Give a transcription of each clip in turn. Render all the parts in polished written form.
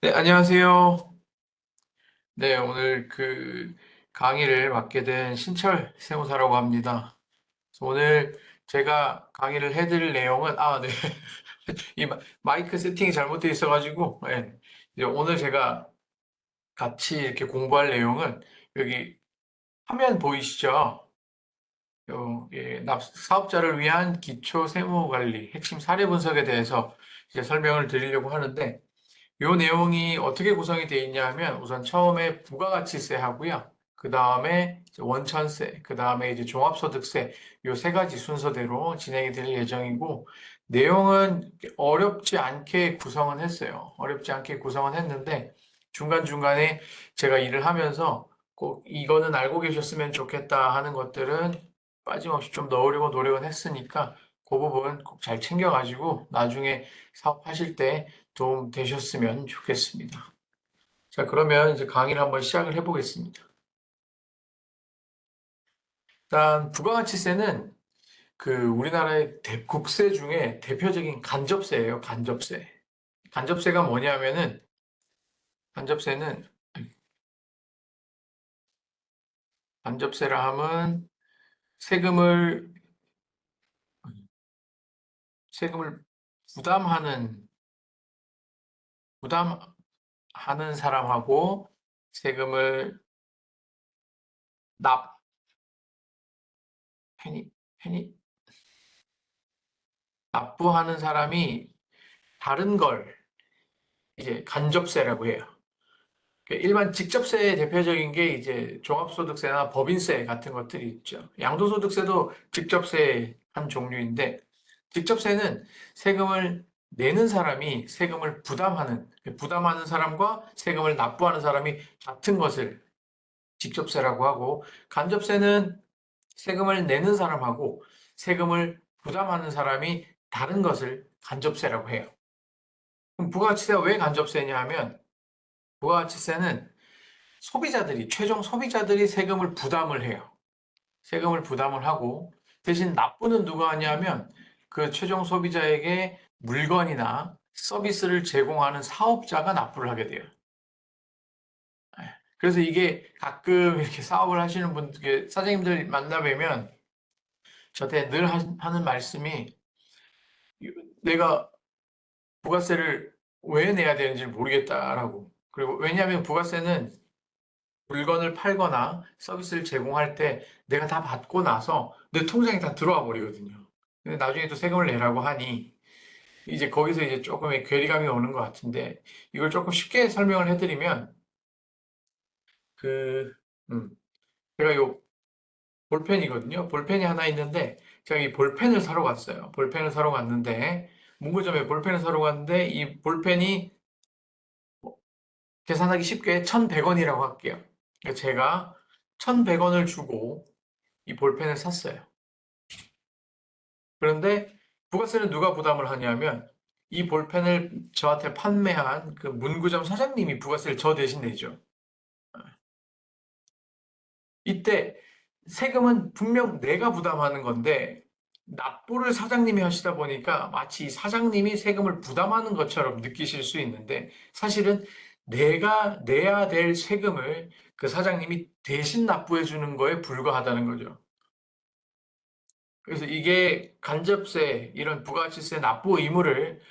네, 안녕하세요. 네, 오늘 강의를 맡게 된 신철 세무사라고 합니다. 그래서 오늘 제가 강의를 해드릴 내용은, 네. 마이크 세팅이 잘못되어 있어가지고, 네. 이제 오늘 제가 같이 이렇게 공부할 내용은 여기 화면 보이시죠? 사업자를 위한 기초 세무 관리, 핵심 사례 분석에 대해서 이제 설명을 드리려고 하는데, 요 내용이 어떻게 구성이 되어 있냐 하면 우선 처음에 부가가치세 하고요. 그 다음에 원천세, 그 다음에 이제 종합소득세 요 세 가지 순서대로 진행이 될 예정이고 내용은 어렵지 않게 구성은 했어요. 어렵지 않게 구성은 했는데 중간중간에 제가 일을 하면서 꼭 이거는 알고 계셨으면 좋겠다 하는 것들은 빠짐없이 좀 넣으려고 노력은 했으니까 그 부분 꼭 잘 챙겨가지고 나중에 사업하실 때 도움 되셨으면 좋겠습니다. 자, 그러면 이제 강의를 한번 시작을 해보겠습니다. 일단 부가가치세는 우리나라의 국세 중에 대표적인 간접세예요. 간접세. 간접세가 뭐냐면은 간접세는 간접세라 함은 세금을 세금을 부담하는 부담하는 사람하고 세금을 납 페니 페니 납부하는 사람이 다른 걸 이제 간접세라고 해요. 일반 직접세의 대표적인 게 이제 종합소득세나 법인세 같은 것들이 있죠. 양도소득세도 직접세의 한 종류인데, 직접세는 세금을 내는 사람이 세금을 부담하는 사람과 세금을 납부하는 사람이 같은 것을 직접세라고 하고, 간접세는 세금을 내는 사람하고 세금을 부담하는 사람이 다른 것을 간접세라고 해요. 그럼 부가가치세가 왜 간접세냐 하면, 부가가치세는 최종 소비자들이 세금을 부담을 해요. 세금을 부담을 하고, 대신 납부는 누가 하냐면, 그 최종 소비자에게 물건이나 서비스를 제공하는 사업자가 납부를 하게 돼요. 그래서 이게 가끔 이렇게 사업을 하시는 분들, 사장님들 만나뵈면, 저한테 늘 하는 말씀이, 내가 부가세를 왜 내야 되는지 모르겠다라고. 그리고 왜냐하면 부가세는 물건을 팔거나 서비스를 제공할 때 내가 다 받고 나서 내 통장에 다 들어와 버리거든요. 근데 나중에 또 세금을 내라고 하니 이제 거기서 이제 조금의 괴리감이 오는 것 같은데 이걸 조금 쉽게 설명을 해드리면 그, 음, 제가 요 볼펜이거든요. 볼펜이 하나 있는데 제가 이 볼펜을 사러 갔어요. 볼펜을 사러 갔는데 문구점에 볼펜을 사러 갔는데 이 볼펜이 계산하기 쉽게 1,100원이라고 할게요. 그러니까 제가 1,100원을 주고 이 볼펜을 샀어요. 그런데 부가세는 누가 부담을 하냐면 이 볼펜을 저한테 판매한 그 문구점 사장님이 부가세를 저 대신 내죠. 이때 세금은 분명 내가 부담하는 건데 납부를 사장님이 하시다 보니까 마치 사장님이 세금을 부담하는 것처럼 느끼실 수 있는데 사실은 내가 내야 될 세금을 그 사장님이 대신 납부해 주는 거에 불과하다는 거죠. 그래서 이게 간접세, 이런 부가가치세 납부 의무를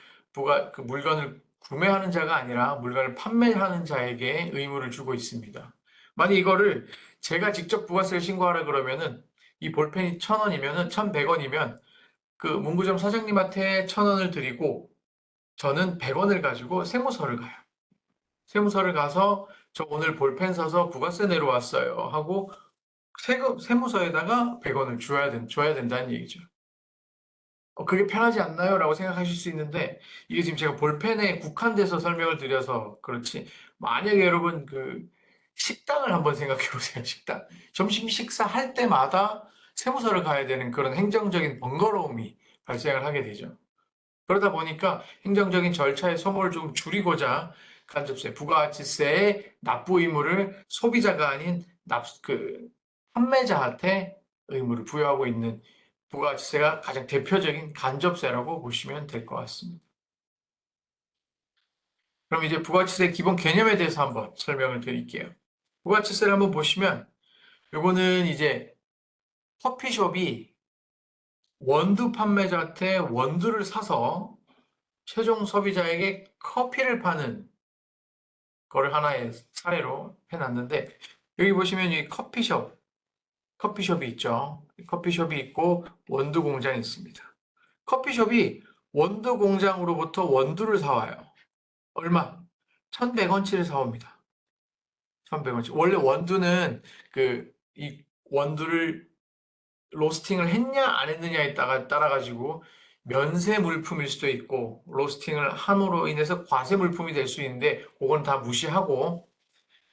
그 물건을 구매하는 자가 아니라 물건을 판매하는 자에게 의무를 주고 있습니다. 만약 이거를 제가 직접 부가세를 신고하라 그러면은 이 볼펜이 1,000원이면은 1,100원이면 그 문구점 사장님한테 1,000원을 드리고 저는 100원을 가지고 세무서를 가요. 세무서를 가서 저 오늘 볼펜 사서 부가세 내러 왔어요 하고 세무서에다가 100원을 줘야 된다는 얘기죠. 그게 편하지 않나요? 라고 생각하실 수 있는데, 이게 지금 제가 볼펜에 국한돼서 설명을 드려서 그렇지. 만약에 여러분, 식당을 한번 생각해 보세요. 식당. 점심 식사할 때마다 세무서를 가야 되는 그런 행정적인 번거로움이 발생을 하게 되죠. 그러다 보니까 행정적인 절차의 소모를 좀 줄이고자 간접세, 부가가치세의 납부 의무를 소비자가 아닌 판매자한테 의무를 부여하고 있는 부가가치세가 가장 대표적인 간접세라고 보시면 될 것 같습니다. 그럼 이제 부가치세 기본 개념에 대해서 한번 설명을 드릴게요. 부가치세를 한번 보시면 요거는 이제 커피숍이 원두 판매자한테 원두를 사서 최종 소비자에게 커피를 파는 거를 하나의 사례로 해놨는데 여기 보시면 이 커피숍이 있죠. 커피숍이 있고 원두 공장이 있습니다. 커피숍이 원두 공장으로부터 원두를 사와요. 얼마? 1,100원치를 사옵니다. 1,100원치. 원래 원두는 이 원두를 로스팅을 했냐 안 했느냐에 따라 가지고 면세 물품일 수도 있고 로스팅을 함으로 인해서 과세 물품이 될 수 있는데 그건 다 무시하고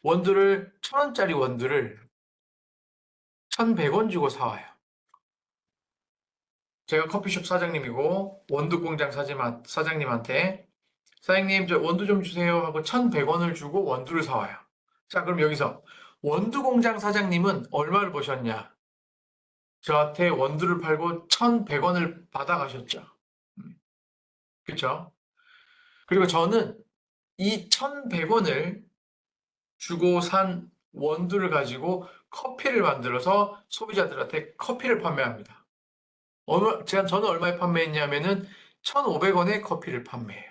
원두를 1,000원짜리 원두를 1,100원 주고 사와요. 제가 커피숍 사장님이고 원두 공장 사장님한테 사장님 저 원두 좀 주세요 하고 1,100원을 주고 원두를 사와요. 자, 그럼 여기서 원두 공장 사장님은 얼마를 버셨냐? 저한테 원두를 팔고 1,100원을 받아가셨죠. 그렇죠? 그리고 저는 이 1,100원을 주고 산 원두를 가지고 커피를 만들어서 소비자들한테 커피를 판매합니다. 저는 얼마에 판매했냐면은 1,500원에 커피를 판매해요.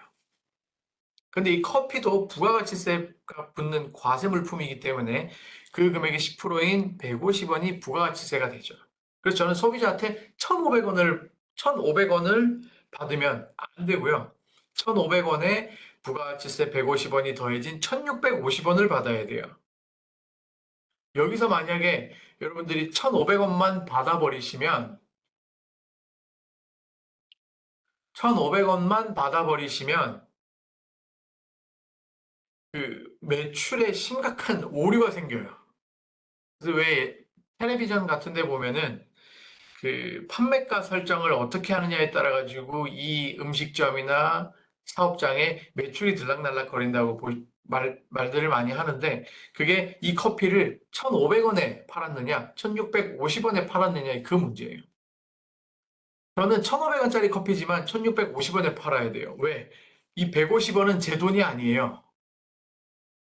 근데 이 커피도 부가가치세가 붙는 과세 물품이기 때문에 그 금액의 10%인 150원이 부가가치세가 되죠. 그래서 저는 소비자한테 1,500원을 받으면 안 되고요. 1,500원에 부가가치세 150원이 더해진 1,650원을 받아야 돼요. 여기서 만약에 여러분들이 1,500원만 받아버리시면 1,500원만 받아버리시면 그 매출에 심각한 오류가 생겨요. 그래서 왜 텔레비전 같은 데 보면은 그 판매가 설정을 어떻게 하느냐에 따라 가지고 이 음식점이나 사업장의 매출이 들락날락 거린다고 말들을 많이 하는데 그게 이 커피를 1,500원에 팔았느냐, 1,650원에 팔았느냐의 그 문제예요. 저는 1,500원짜리 커피지만 1,650원에 팔아야 돼요. 왜? 이 150원은 제 돈이 아니에요.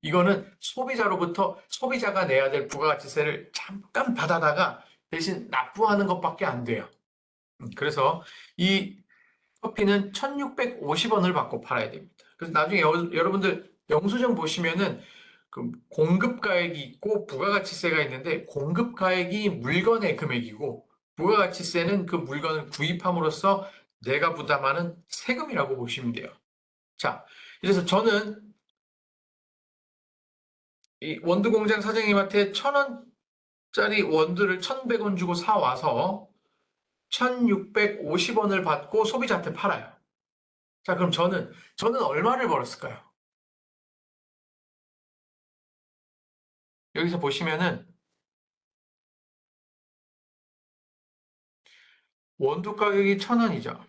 이거는 소비자가 내야 될 부가가치세를 잠깐 받아다가 대신 납부하는 것밖에 안 돼요. 그래서 이 커피는 1,650원을 받고 팔아야 됩니다. 그래서 나중에 여러분들 영수증 보시면은 그 공급가액이 있고 부가가치세가 있는데 공급가액이 물건의 금액이고 부가가치세는 그 물건을 구입함으로써 내가 부담하는 세금이라고 보시면 돼요. 자, 그래서 저는 이 원두 공장 사장님한테 1,000원짜리 원두를 1,100원 주고 사와서 1,650원을 받고 소비자한테 팔아요. 자, 그럼 저는 얼마를 벌었을까요? 여기서 보시면은 원두 가격이 1,000원이죠.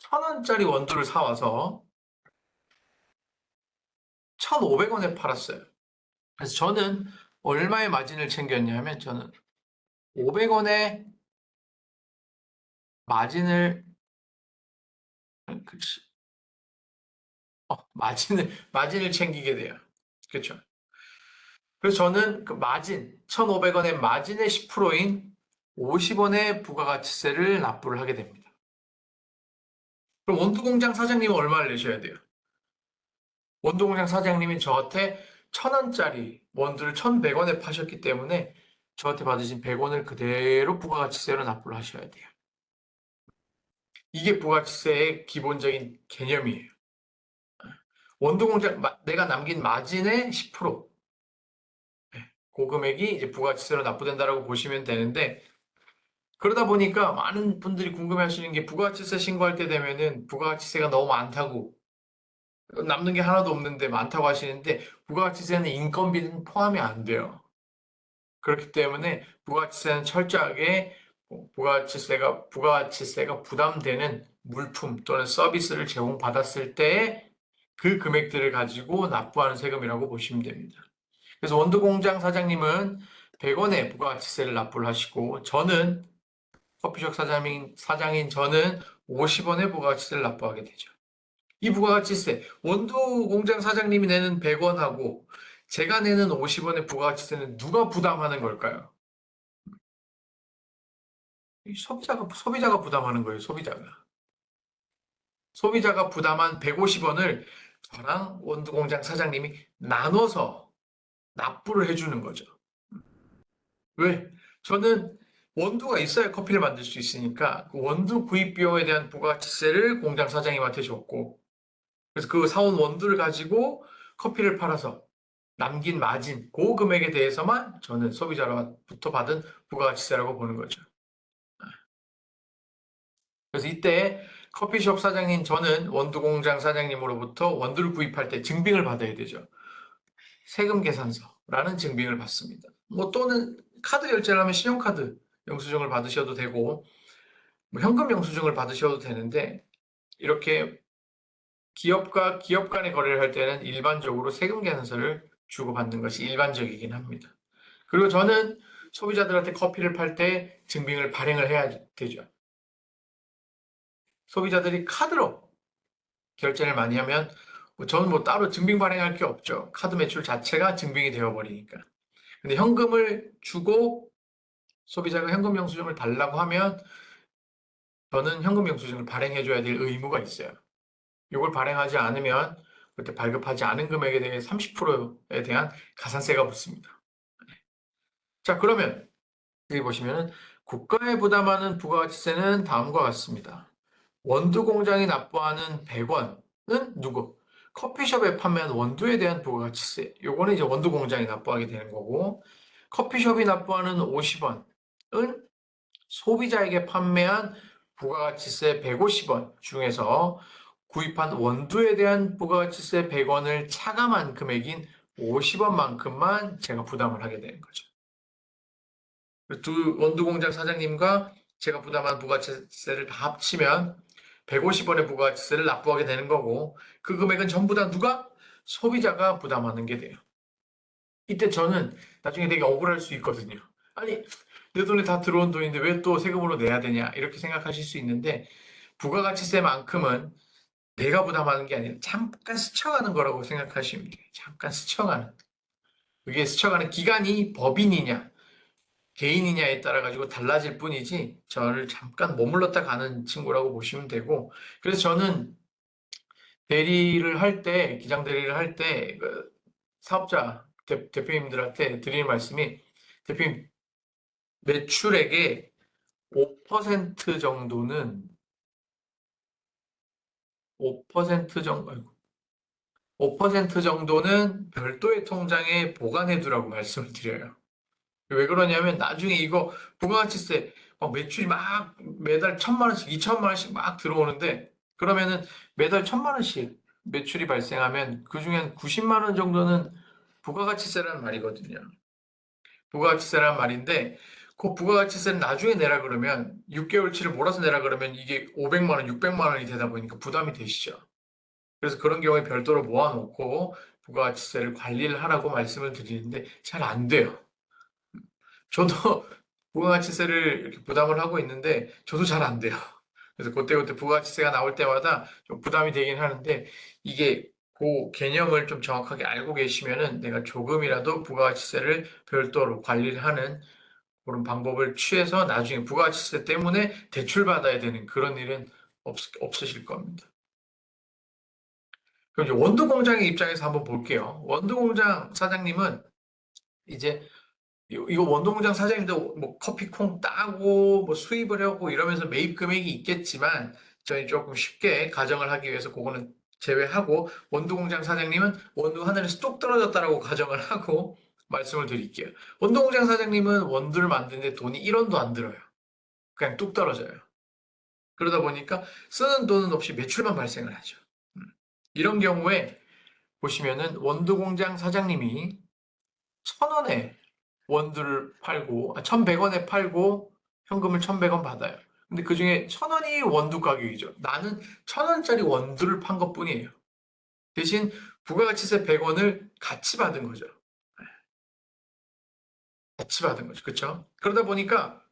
1,000원짜리 원두를 사와서 1,500원에 팔았어요. 그래서 저는 얼마의 마진을 챙겼냐면 저는 500원의 마진을 마진을 챙기게 돼요. 그렇죠? 그래서 저는 그 마진 1,500원의 마진의 10%인 50원의 부가가치세를 납부를 하게 됩니다. 그럼 원두공장 사장님은 얼마를 내셔야 돼요? 원두공장 사장님이 저한테 1,000원짜리 원두를 1,100원에 파셨기 때문에 저한테 받으신 100원을 그대로 부가가치세로 납부를 하셔야 돼요. 이게 부가가치세의 기본적인 개념이에요. 원두공장 내가 남긴 마진의 10%, 그 금액이 이제 부가가치세로 납부된다라고 보시면 되는데 그러다 보니까 많은 분들이 궁금해하시는 게 부가가치세 신고할 때 되면은 부가가치세가 너무 많다고 남는 게 하나도 없는데 많다고 하시는데 부가가치세는 인건비는 포함이 안 돼요. 그렇기 때문에 부가가치세는 철저하게 부가가치세가 부담되는 물품 또는 서비스를 제공받았을 때의 그 금액들을 가지고 납부하는 세금이라고 보시면 됩니다. 그래서 원두공장 사장님은 100원의 부가가치세를 납부를 하시고 저는 커피숍 사장인 저는 50원의 부가가치세를 납부하게 되죠. 이 부가가치세, 원두 공장 사장님이 내는 100원하고 제가 내는 50원의 부가가치세는 누가 부담하는 걸까요? 소비자가 부담하는 거예요, 소비자가. 소비자가 부담한 150원을 저랑 원두 공장 사장님이 나눠서 납부를 해주는 거죠. 왜? 저는 원두가 있어야 커피를 만들 수 있으니까 그 원두 구입 비용에 대한 부가가치세를 공장 사장님한테 줬고, 그래서 그 사온 원두를 가지고 커피를 팔아서 남긴 마진, 그 금액에 대해서만 저는 소비자로부터 받은 부가가치세라고 보는 거죠. 그래서 이때 커피숍 사장님, 저는 원두 공장 사장님으로부터 원두를 구입할 때 증빙을 받아야 되죠. 세금 계산서라는 증빙을 받습니다. 뭐 또는 카드 결제를 하면 신용카드 영수증을 받으셔도 되고, 뭐 현금 영수증을 받으셔도 되는데, 이렇게 기업과 기업 간의 거래를 할 때는 일반적으로 세금 계산서를 주고받는 것이 일반적이긴 합니다. 그리고 저는 소비자들한테 커피를 팔 때 증빙을 발행을 해야 되죠. 소비자들이 카드로 결제를 많이 하면 저는 뭐 따로 증빙 발행할 게 없죠. 카드 매출 자체가 증빙이 되어 버리니까. 근데 현금을 주고 소비자가 현금 영수증을 달라고 하면 저는 현금 영수증을 발행해 줘야 될 의무가 있어요. 이걸 발행하지 않으면 그때 발급하지 않은 금액에 대해 30%에 대한 가산세가 붙습니다. 자, 그러면 여기 보시면은 국가에 부담하는 부가가치세는 다음과 같습니다. 원두 공장이 납부하는 100원은 누구? 커피숍에 판매한 원두에 대한 부가가치세. 요거는 이제 원두 공장이 납부하게 되는 거고, 커피숍이 납부하는 50원은 소비자에게 판매한 부가가치세 150원 중에서 구입한 원두에 대한 부가가치세 100원을 차감한 금액인 50원만큼만 제가 부담을 하게 되는 거죠. 두 원두 공장 사장님과 제가 부담한 부가가치세를 다 합치면 150원의 부가가치세를 납부하게 되는 거고, 그 금액은 전부 다 누가? 소비자가 부담하는 게 돼요. 이때 저는 나중에 되게 억울할 수 있거든요. 아니, 내 돈에 다 들어온 돈인데 왜 또 세금으로 내야 되냐? 이렇게 생각하실 수 있는데, 부가가치세만큼은 내가 부담하는 게 아니라 잠깐 스쳐가는 거라고 생각하시면 돼요. 잠깐 스쳐가는. 그게 스쳐가는 기간이 법인이냐, 개인이냐에 따라 가지고 달라질 뿐이지, 저를 잠깐 머물렀다 가는 친구라고 보시면 되고, 그래서 저는 대리를 할 때, 기장 대리를 할 때, 그 사업자 대표님들한테 드리는 말씀이, 대표님, 매출액의 5% 정도는 5% 정도, 아이고, 5% 정도는 별도의 통장에 보관해 두라고 말씀을 드려요. 왜 그러냐면 나중에 이거 부가가치세 막 매출이 막 매달 1,000만 원씩, 2천만 원씩 막 들어오는데, 그러면은 매달 1,000만 원씩 매출이 발생하면 그중에 한 90만 원 정도는 부가가치세라는 말이거든요. 부가가치세라는 말인데, 그 부가가치세를 나중에 내라 그러면 6개월치를 몰아서 내라 그러면 이게 500만 원, 600만 원이 되다 보니까 부담이 되시죠. 그래서 그런 경우에 별도로 모아놓고 부가가치세를 관리를 하라고 말씀을 드리는데 잘 안 돼요. 저도 부가가치세를 이렇게 부담을 하고 있는데 저도 잘 안 돼요. 그래서 그때그때 부가가치세가 나올 때마다 좀 부담이 되긴 하는데, 이게 그 개념을 좀 정확하게 알고 계시면은 내가 조금이라도 부가가치세를 별도로 관리를 하는 그런 방법을 취해서 나중에 부가가치세 때문에 대출받아야 되는 그런 일은 없으실 겁니다. 그럼 이제 원두 공장의 입장에서 한번 볼게요. 원두 공장 사장님은 이제 이거 원두 공장 사장님도 뭐 커피 콩 따고 뭐 수입을 하고 이러면서 매입 금액이 있겠지만, 저희 조금 쉽게 가정을 하기 위해서 그거는 제외하고 원두 공장 사장님은 원두 하늘에서 뚝 떨어졌다라고 가정을 하고 말씀을 드릴게요. 원두 공장 사장님은 원두를 만드는데 돈이 1원도 안 들어요. 그냥 뚝 떨어져요. 그러다 보니까 쓰는 돈은 없이 매출만 발생을 하죠. 음. 이런 경우에 보시면은 원두 공장 사장님이 1,000원에 원두를 팔고, 1,100원에 팔고 현금을 1,100원 받아요. 근데 그중에 1,000원이 원두 가격이죠. 나는 1,000원짜리 원두를 판 것뿐이에요. 대신 부가가치세 100원을 같이 받은 거죠. 같이 받은 거죠. 그렇죠? 그러다 보니까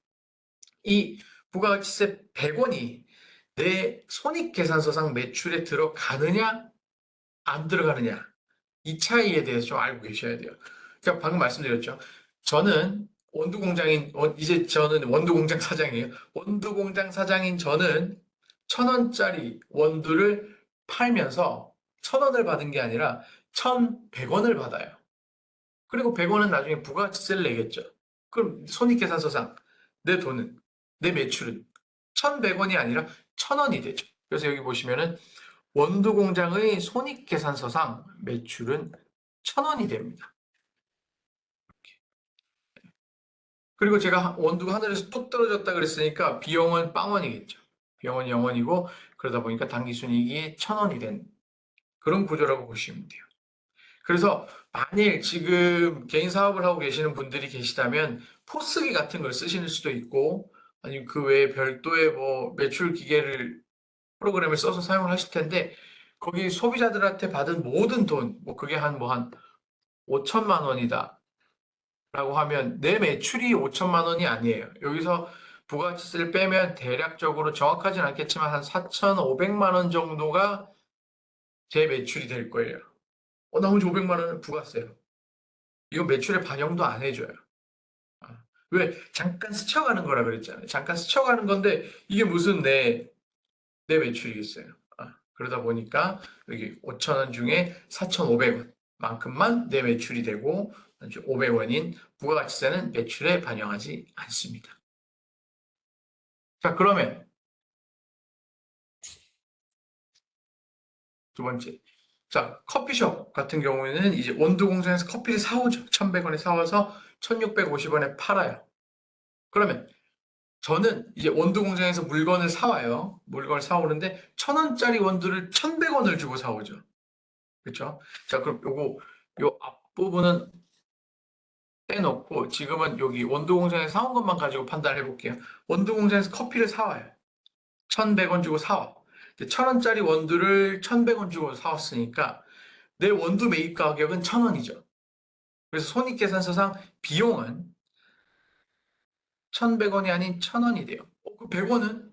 이 부가가치세 100원이 내 손익계산서상 매출에 들어가느냐, 안 들어가느냐. 이 차이에 대해서 좀 알고 계셔야 돼요. 제가 방금 말씀드렸죠. 저는 이제 저는 원두공장 사장이에요. 원두공장 사장인 저는 1,000원짜리 원두를 팔면서 1,000원을 받은 게 아니라 1,100원을 받아요. 그리고 100원은 나중에 부가가치세를 내겠죠. 그럼 손익계산서상 내 돈은, 내 매출은 1,100원이 아니라 1,000원이 되죠. 그래서 여기 보시면은 원두공장의 손익계산서상 매출은 1,000원이 됩니다. 그리고 제가 원두가 하늘에서 뚝 떨어졌다 그랬으니까 비용은 빵원이겠죠. 비용은 0원이고 그러다 보니까 당기순이익이 1,000원이 된 그런 구조라고 보시면 돼요. 그래서 만일 지금 개인 사업을 하고 계시는 분들이 계시다면 포스기 같은 걸 쓰실 수도 있고 아니면 그 외에 별도의 뭐 매출 기계를 프로그램을 써서 사용을 하실 텐데 거기 소비자들한테 받은 모든 돈, 뭐 그게 한 5천만 원이다 라고 하면 내 매출이 5천만 원이 아니에요. 여기서 부가가치세를 빼면 대략적으로 정확하진 않겠지만 한 4,500만 원 정도가 제 매출이 될 거예요. 나머지 500만 원은 부가세요. 이거 매출에 반영도 안 해줘요. 아, 왜? 잠깐 스쳐가는 거라 그랬잖아요. 잠깐 스쳐가는 건데 이게 무슨 내 매출이겠어요. 그러다 보니까 여기 5천 원 중에 4,500원 만큼만 내 매출이 되고 500원인 부가가치세는 매출에 반영하지 않습니다. 자, 그러면 두 번째. 자, 커피숍 같은 경우에는 이제 원두 공장에서 커피를 사오죠. 1,100원에 사와서 1,650원에 팔아요. 그러면 저는 이제 원두 공장에서 물건을 사와요. 물건을 사오는데 1,000원짜리 원두를 1,100원을 주고 사오죠. 그렇죠? 자, 그럼 요 앞부분은 떼놓고 지금은 여기 원두 공장에서 사온 것만 가지고 판단해 볼게요. 원두 공장에서 커피를 사와요. 1,100원 주고 사와. 1,000원짜리 원두를 1,100원 주고 사왔으니까 내 원두 매입 가격은 1,000원이죠. 그래서 손익계산서상 비용은 1,100원이 아닌 1,000원이 돼요. 그 100원은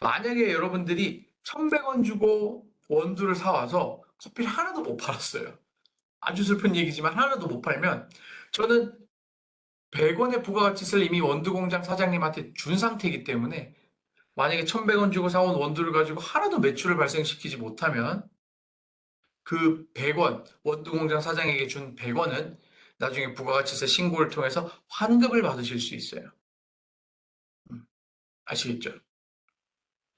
만약에 여러분들이 1,100원 주고 원두를 사와서 커피를 하나도 못 팔았어요. 아주 슬픈 얘기지만 하나도 못 팔면 저는 100원의 부가가치세를 이미 원두공장 사장님한테 준 상태이기 때문에 만약에 1,100원 주고 사온 원두를 가지고 하나도 매출을 발생시키지 못하면 그 100원, 원두공장 사장에게 준 100원은 나중에 부가가치세 신고를 통해서 환급을 받으실 수 있어요. 아시겠죠?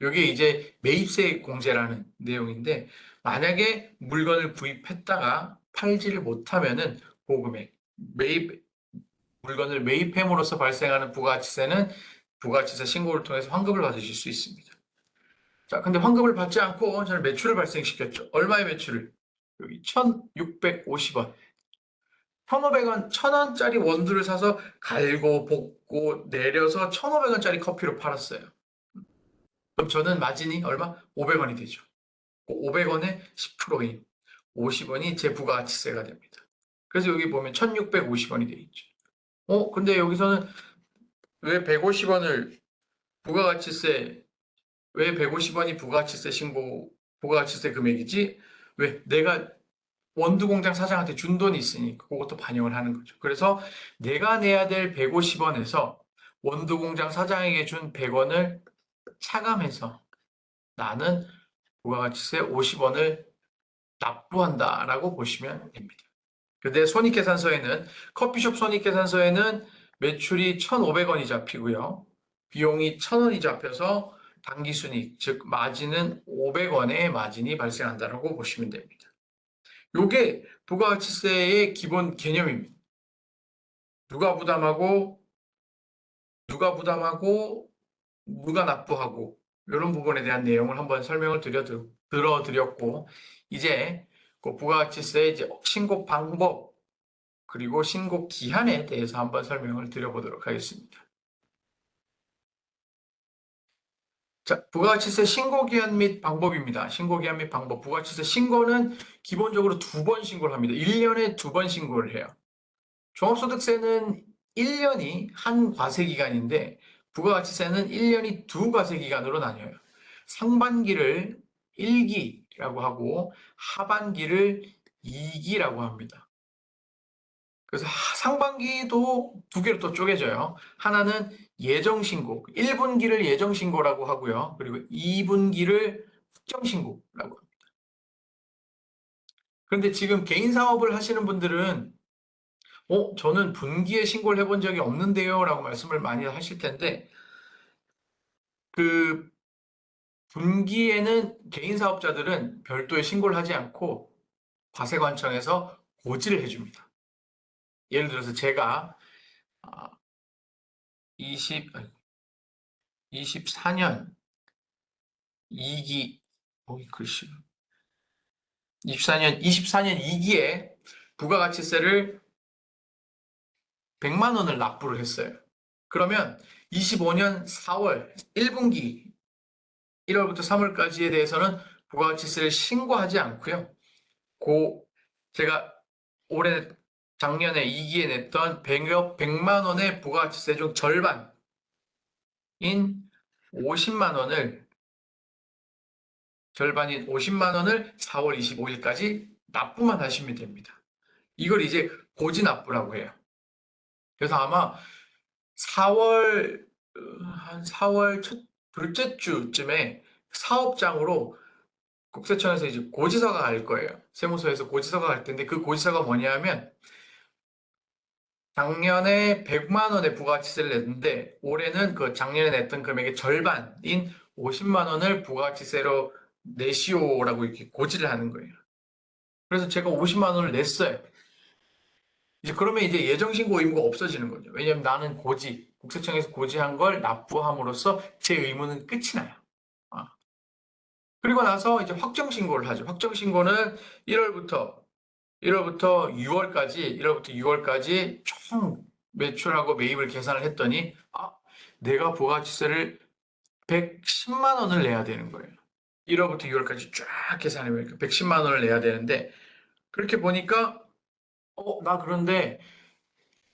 이게 이제 매입세 공제라는 내용인데 만약에 물건을 구입했다가 팔지를 못하면은 보금액, 물건을 매입함으로써 발생하는 부가가치세는 부가가치세 신고를 통해서 환급을 받으실 수 있습니다. 자, 근데 환급을 받지 않고 저는 매출을 발생시켰죠. 얼마의 매출을? 여기 1,650원. 1,500원, 1,000원짜리 원두를 사서 갈고 볶고 내려서 1,500원짜리 커피로 팔았어요. 그럼 저는 마진이 얼마? 500원이 되죠. 500원에 10%인 50원이 제 부가가치세가 됩니다. 그래서 여기 보면 1,650원이 되어 있죠. 근데 여기서는 왜 150원을 부가가치세, 왜 150원이 부가가치세 금액이지? 왜? 내가 원두공장 사장한테 준 돈이 있으니 그것도 반영을 하는 거죠. 그래서 내가 내야 될 150원에서 원두공장 사장에게 준 100원을 차감해서 나는 부가가치세 50원을 납부한다라고 보시면 됩니다. 근데 손익계산서에는 커피숍 손익계산서에는 매출이 1,500원이 잡히고요. 비용이 1,000원이 잡혀서 당기순이익, 즉 마진은 500원의 마진이 발생한다라고 보시면 됩니다. 요게 부가가치세의 기본 개념입니다. 누가 부담하고 누가 납부하고 이런 부분에 대한 내용을 한번 설명을 들어드렸고 이제 그 부가가치세 이제 신고 방법 그리고 신고 기한에 대해서 한번 설명을 드려보도록 하겠습니다. 자, 부가가치세 신고기한 및 방법입니다. 신고기한 및 방법. 부가가치세 신고는 기본적으로 2번 신고를 합니다. 1년에 2번 신고를 해요. 종합소득세는 1년이 한 과세기간인데 부가가치세는 1년이 2과세기간으로 나뉘어요. 상반기를 1기라고 하고 하반기를 2기라고 합니다. 그래서 상반기도 두 개로 또 쪼개져요. 하나는 예정신고, 1분기를 예정신고라고 하고요. 그리고 2분기를 확정신고라고 합니다. 그런데 지금 개인 사업을 하시는 분들은 저는 분기에 신고를 해본 적이 없는데요 라고 말씀을 많이 하실 텐데 그 분기에는 개인 사업자들은 별도의 신고를 하지 않고 과세관청에서 고지를 해줍니다. 예를 들어서 제가 24년 2기, 글씨, 24년 2기에 부가가치세를 100만 원을 납부를 했어요. 그러면 25년 4월 1분기 1월부터 3월까지에 대해서는 부가가치세를 신고하지 않고요. 제가 작년에 2기에 냈던 100만 원의 부가가치세 중 절반인 50만 원을 4월 25일까지 납부만 하시면 됩니다. 이걸 이제 고지 납부라고 해요. 그래서 아마 4월 한 4월 둘째 주쯤에 사업장으로 국세청에서 이제 고지서가 갈 거예요. 세무서에서 고지서가 갈 텐데 그 고지서가 뭐냐면 작년에 100만 원의 부가가치세를 냈는데 올해는 그 작년에 냈던 금액의 절반인 50만 원을 부가가치세로 내시오라고 이렇게 고지를 하는 거예요. 그래서 제가 50만 원을 냈어요. 그러면 이제 예정신고 의무가 없어지는 거죠. 왜냐하면 나는 국세청에서 고지한 걸 납부함으로써 제 의무는 끝이 나요. 그리고 나서 이제 확정신고를 하죠. 확정신고는 1월부터 6월까지 총 매출하고 매입을 계산을 했더니 내가 부가가치세를 110만 원을 내야 되는 거예요. 1월부터 6월까지 쫙 계산해보니까 110만 원을 내야 되는데 그렇게 보니까 나 그런데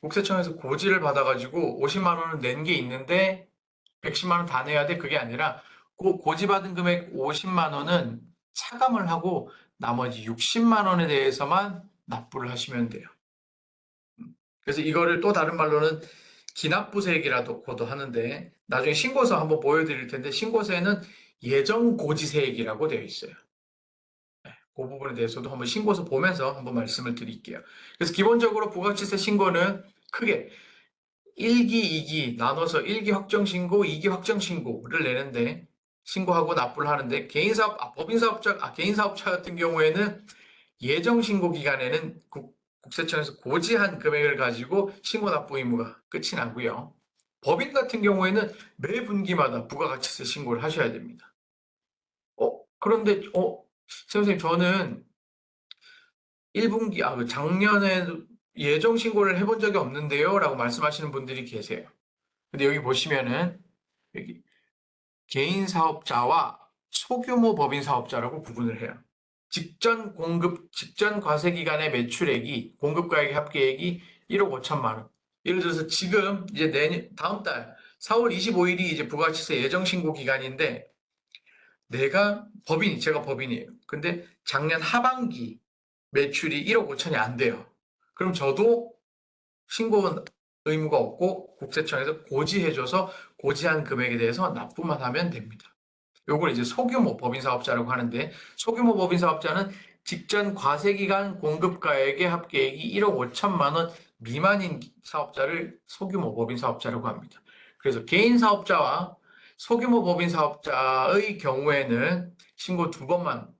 국세청에서 고지를 받아가지고 50만 원을 낸 게 있는데 110만 원 다 내야 돼? 그게 아니라 그 고지받은 금액 50만 원은 차감을 하고 나머지 60만 원에 대해서만 납부를 하시면 돼요. 그래서 이거를 또 다른 말로는 기납부세액이라고도 하는데 나중에 신고서 한번 보여드릴 텐데 신고서에는 예정고지세액이라고 되어 있어요. 그 부분에 대해서도 한번 신고서 보면서 한번 말씀을 드릴게요. 그래서 기본적으로 부가가치세 신고는 크게 1기, 2기 나눠서 1기 확정신고, 2기 확정신고를 내는데 신고하고 납부를 하는데 개인 사업자 같은 경우에는 예정신고 기간에는 국세청에서 고지한 금액을 가지고 신고 납부 의무가 끝이 나고요. 법인 같은 경우에는 매 분기마다 부가가치세 신고를 하셔야 됩니다. 그런데 선생님 저는 1분기 작년에 예정 신고를 해본 적이 없는데요 라고 말씀하시는 분들이 계세요. 근데 여기 보시면은 여기 개인 사업자와 소규모 법인 사업자라고 구분을 해요. 직전 과세 기간의 매출액이 공급가액 합계액이 1억 5천만 원. 예를 들어서 지금 이제 다음 달 4월 25일이 이제 부가가치세 예정 신고 기간인데 제가 법인이에요. 근데 작년 하반기 매출이 1억 5천이 안 돼요. 그럼 저도 신고 의무가 없고 국세청에서 고지해줘서 고지한 금액에 대해서 납부만 하면 됩니다. 요걸 이제 소규모 법인사업자라고 하는데 소규모 법인사업자는 직전 과세기간 공급가액의 합계액이 1억 5천만 원 미만인 사업자를 소규모 법인사업자라고 합니다. 그래서 개인 사업자와 소규모 법인사업자의 경우에는 신고 2번만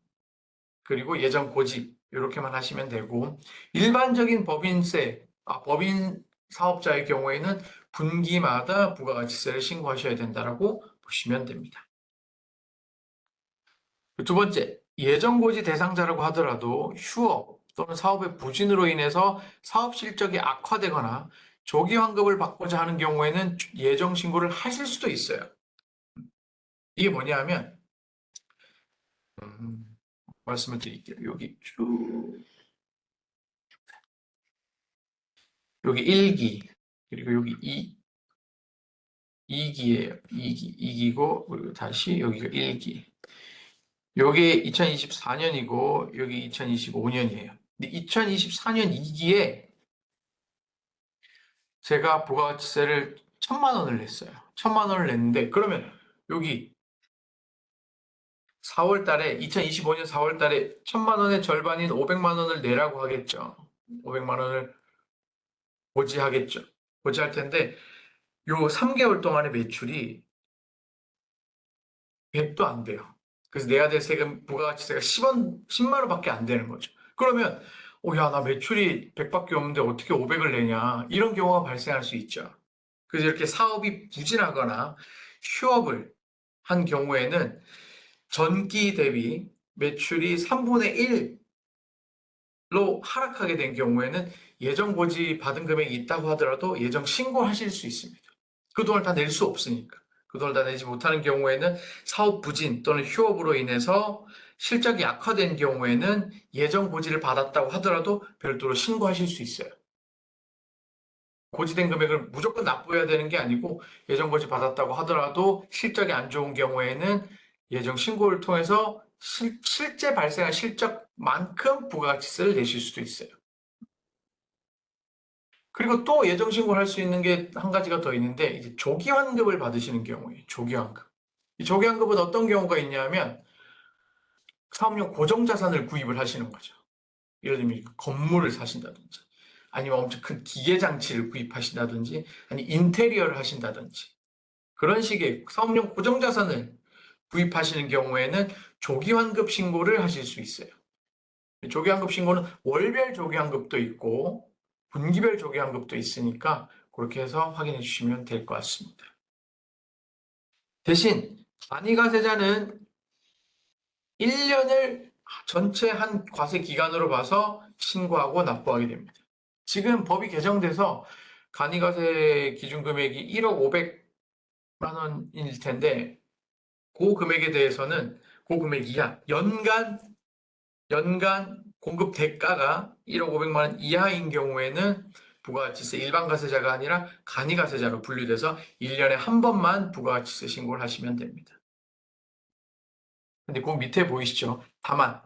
그리고 예정 고지 이렇게만 하시면 되고 일반적인 법인 사업자의 경우에는 분기마다 부가가치세를 신고하셔야 된다라고 보시면 됩니다. 두 번째, 예정고지 대상자라고 하더라도 휴업 또는 사업의 부진으로 인해서 사업 실적이 악화되거나 조기 환급을 받고자 하는 경우에는 예정 신고를 하실 수도 있어요. 이게 뭐냐 하면 말씀을 드릴게요. 여기 1기 그리고 여기 2기예요. 2기고 그리고 다시 여기가 1기. 요게 2024년이고 여기 2025년이에요. 근데 2024년 2기에 제가 부가가치세를 1,000만 원을 냈어요. 1,000만 원을 냈는데 그러면 여기 4월 달에 2025년 4월 달에 1,000만 원의 절반인 500만 원을 내라고 하겠죠. 500만 원을 고지하겠죠. 고지할 텐데 요 3개월 동안의 매출이 100도 안 돼요. 그래서 내야 될 세금 부가가치세가 10만 원밖에 안 되는 거죠. 그러면 야, 나 매출이 100밖에 없는데 어떻게 500을 내냐? 이런 경우가 발생할 수 있죠. 그래서 이렇게 사업이 부진하거나 휴업을 한 경우에는 전기 대비 매출이 3분의 1로 하락하게 된 경우에는 예정 고지 받은 금액이 있다고 하더라도 예정 신고하실 수 있습니다. 그 돈을 다 낼 수 없으니까. 그 돈을 다 내지 못하는 경우에는 사업 부진 또는 휴업으로 인해서 실적이 악화된 경우에는 예정 고지를 받았다고 하더라도 별도로 신고하실 수 있어요. 고지된 금액을 무조건 납부해야 되는 게 아니고 예정 고지 받았다고 하더라도 실적이 안 좋은 경우에는 예정 신고를 통해서 실제 발생한 실적만큼 부가가치세를 내실 수도 있어요. 그리고 또 예정 신고를 할 수 있는 게 한 가지가 더 있는데 이제 조기환급을 받으시는 경우에 조기환급. 이 조기환급은 어떤 경우가 있냐면 사업용 고정자산을 구입을 하시는 거죠. 예를 들면 건물을 사신다든지 아니면 엄청 큰 기계 장치를 구입하신다든지 아니 인테리어를 하신다든지 그런 식의 사업용 고정자산을 구입하시는 경우에는 조기환급 신고를 하실 수 있어요. 조기환급 신고는 월별 조기환급도 있고 분기별 조기환급도 있으니까 그렇게 해서 확인해 주시면 될 것 같습니다. 대신 간이가세자는 1년을 전체 한 과세 기간으로 봐서 신고하고 납부하게 됩니다. 지금 법이 개정돼서 간이가세 기준금액이 1억 500만 원일 텐데 그 금액에 대해서는 그 금액 이하 연간 공급 대가가 1억 500만 원 이하인 경우에는 부가가치세 일반 가세자가 아니라 간이가세자로 분류돼서 1년에 한 번만 부가가치세 신고를 하시면 됩니다. 근데 그 밑에 보이시죠? 다만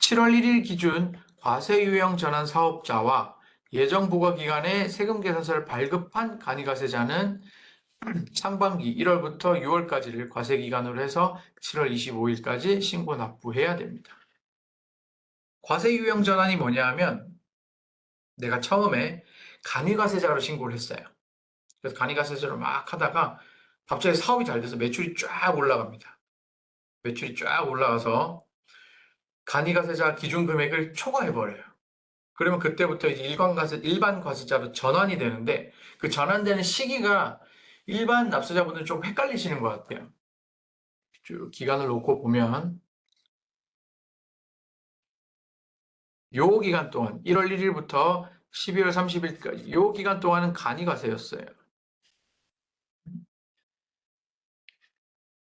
7월 1일 기준 과세 유형 전환 사업자와 예정 부과 기간에 세금 계산서를 발급한 간이가세자는 상반기 1월부터 6월까지를 과세 기간으로 해서 7월 25일까지 신고 납부해야 됩니다. 과세 유형 전환이 뭐냐 하면 내가 처음에 간이가세자로 신고를 했어요. 그래서 간이가세자로 막 하다가 갑자기 사업이 잘 돼서 매출이 쫙 올라갑니다. 매출이 쫙 올라가서 간이가세자 기준 금액을 초과해버려요. 그러면 그때부터 이제 일반 과세자로 전환이 되는데 그 전환되는 시기가 일반 납세자분들 좀 헷갈리시는 것 같아요. 쭉 기간을 놓고 보면 요 기간 동안 1월 1일부터 12월 30일까지 요 기간 동안은 간이가세였어요.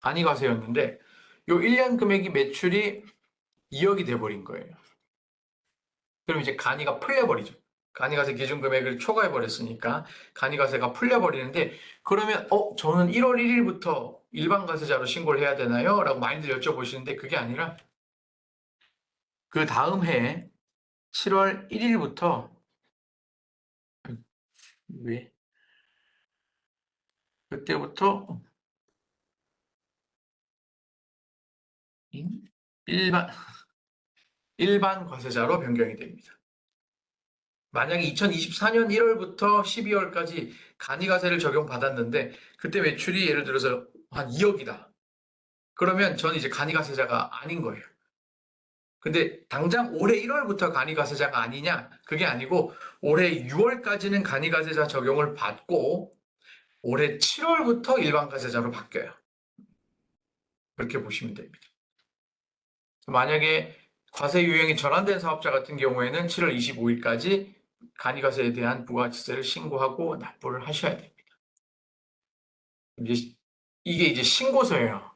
간이가세였는데 요 1년 금액이 매출이 2억이 돼버린 거예요. 그럼 이제 간이가 풀려버리죠. 간이가세 기준 금액을 초과해버렸으니까 간이가세가 풀려버리는데 그러면 저는 1월 1일부터 일반 가세자로 신고를 해야 되나요? 라고 많이들 여쭤보시는데 그게 아니라 그 다음 해 7월 1일부터 왜? 그때부터 일반 일반 과세자로 변경이 됩니다. 만약에 2024년 1월부터 12월까지 간이가세를 적용받았는데 그때 매출이 예를 들어서 한 2억이다. 그러면 저는 이제 간이가세자가 아닌 거예요. 근데 당장 올해 1월부터 간이가세자가 아니냐? 그게 아니고 올해 6월까지는 간이가세자 적용을 받고 올해 7월부터 일반가세자로 바뀌어요. 그렇게 보시면 됩니다. 만약에 과세 유형이 전환된 사업자 같은 경우에는 7월 25일까지 간이가세에 대한 부가가치세를 신고하고 납부를 하셔야 됩니다. 이게 이제 신고서예요.